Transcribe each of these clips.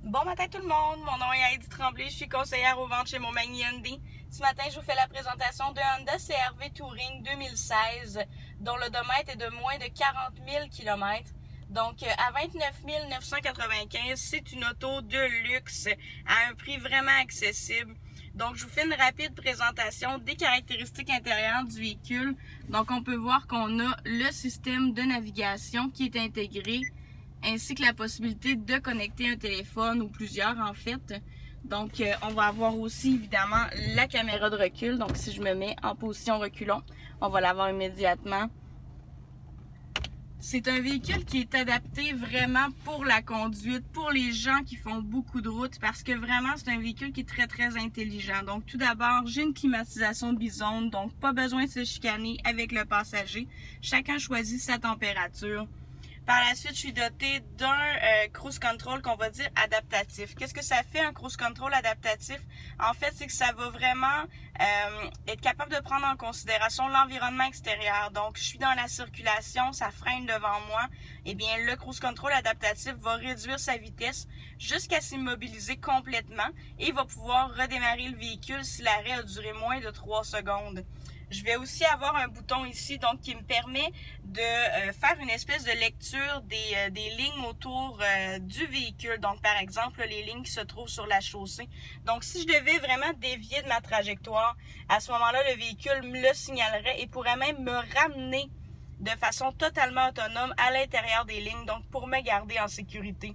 Bon matin tout le monde, mon nom est Heidi Tremblay, je suis conseillère aux ventes chez Montmagny Hyundai. Ce matin, je vous fais la présentation de Honda CR-V Touring 2016, dont l'odomètre est de moins de 40 000 km. Donc, à 29 995, c'est une auto de luxe à un prix vraiment accessible. Donc, je vous fais une rapide présentation des caractéristiques intérieures du véhicule. Donc, on peut voir qu'on a le système de navigation qui est intégré, ainsi que la possibilité de connecter un téléphone ou plusieurs en fait. Donc, on va avoir aussi évidemment la caméra de recul. Donc, si je me mets en position reculons, on va l'avoir immédiatement. C'est un véhicule qui est adapté vraiment pour la conduite, pour les gens qui font beaucoup de route, parce que vraiment, c'est un véhicule qui est très intelligent. Donc, tout d'abord, j'ai une climatisation bizone, donc pas besoin de se chicaner avec le passager. Chacun choisit sa température. Par la suite, je suis dotée d'un cruise control qu'on va dire adaptatif. Qu'est-ce que ça fait un cruise control adaptatif? En fait, c'est que ça va vraiment être capable de prendre en considération l'environnement extérieur. Donc, je suis dans la circulation, ça freine devant moi. Eh bien, le cruise control adaptatif va réduire sa vitesse jusqu'à s'immobiliser complètement et va pouvoir redémarrer le véhicule si l'arrêt a duré moins de 3 secondes. Je vais aussi avoir un bouton ici donc qui me permet de faire une espèce de lecture des lignes autour du véhicule. Donc par exemple les lignes qui se trouvent sur la chaussée. Donc si je devais vraiment dévier de ma trajectoire, à ce moment-là le véhicule me le signalerait et pourrait même me ramener de façon totalement autonome à l'intérieur des lignes, donc pour me garder en sécurité.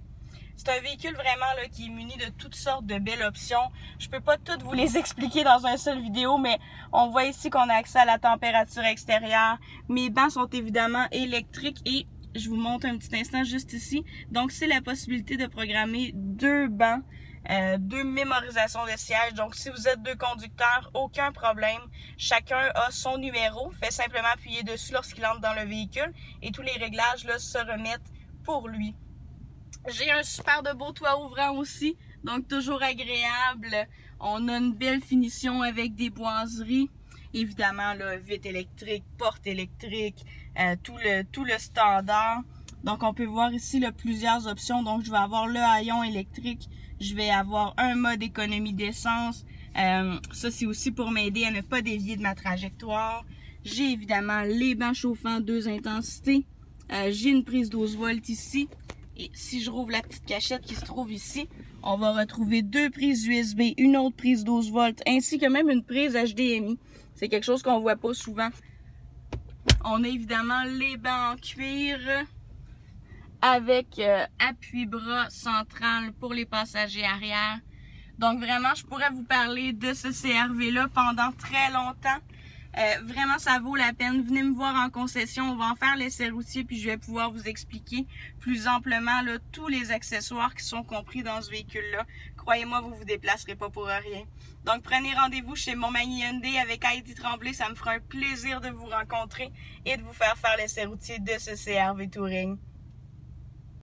C'est un véhicule vraiment là, qui est muni de toutes sortes de belles options. Je peux pas toutes vous les expliquer dans une seule vidéo, mais on voit ici qu'on a accès à la température extérieure. Mes bancs sont évidemment électriques et je vous montre un petit instant juste ici. Donc, c'est la possibilité de programmer 2 bancs, 2 mémorisations de sièges. Donc, si vous êtes 2 conducteurs, aucun problème. Chacun a son numéro. Fait simplement appuyer dessus lorsqu'il entre dans le véhicule et tous les réglages là, se remettent pour lui. J'ai un super de beau toit ouvrant aussi, donc toujours agréable. On a une belle finition avec des boiseries. Évidemment, là, vitre électrique, porte électrique, tout le standard. Donc, on peut voir ici là, plusieurs options. Donc, je vais avoir le haillon électrique. Je vais avoir un mode économie d'essence. Ça, c'est aussi pour m'aider à ne pas dévier de ma trajectoire. J'ai évidemment les bancs chauffants 2 intensités. J'ai une prise 12 volts ici. Et si je rouvre la petite cachette qui se trouve ici, on va retrouver 2 prises USB, une autre prise 12 volts, ainsi que même une prise HDMI. C'est quelque chose qu'on voit pas souvent. On a évidemment les bancs en cuir avec appui-bras central pour les passagers arrière. Donc vraiment, je pourrais vous parler de ce CR-V-là pendant très longtemps. Vraiment, ça vaut la peine. Venez me voir en concession. On va en faire l'essai routier puis je vais pouvoir vous expliquer plus amplement là, tous les accessoires qui sont compris dans ce véhicule-là. Croyez-moi, vous vous déplacerez pas pour rien. Donc, prenez rendez-vous chez Montmagny Hyundai avec Heidi Tremblay. Ça me fera un plaisir de vous rencontrer et de vous faire l'essai routier de ce CR-V Touring.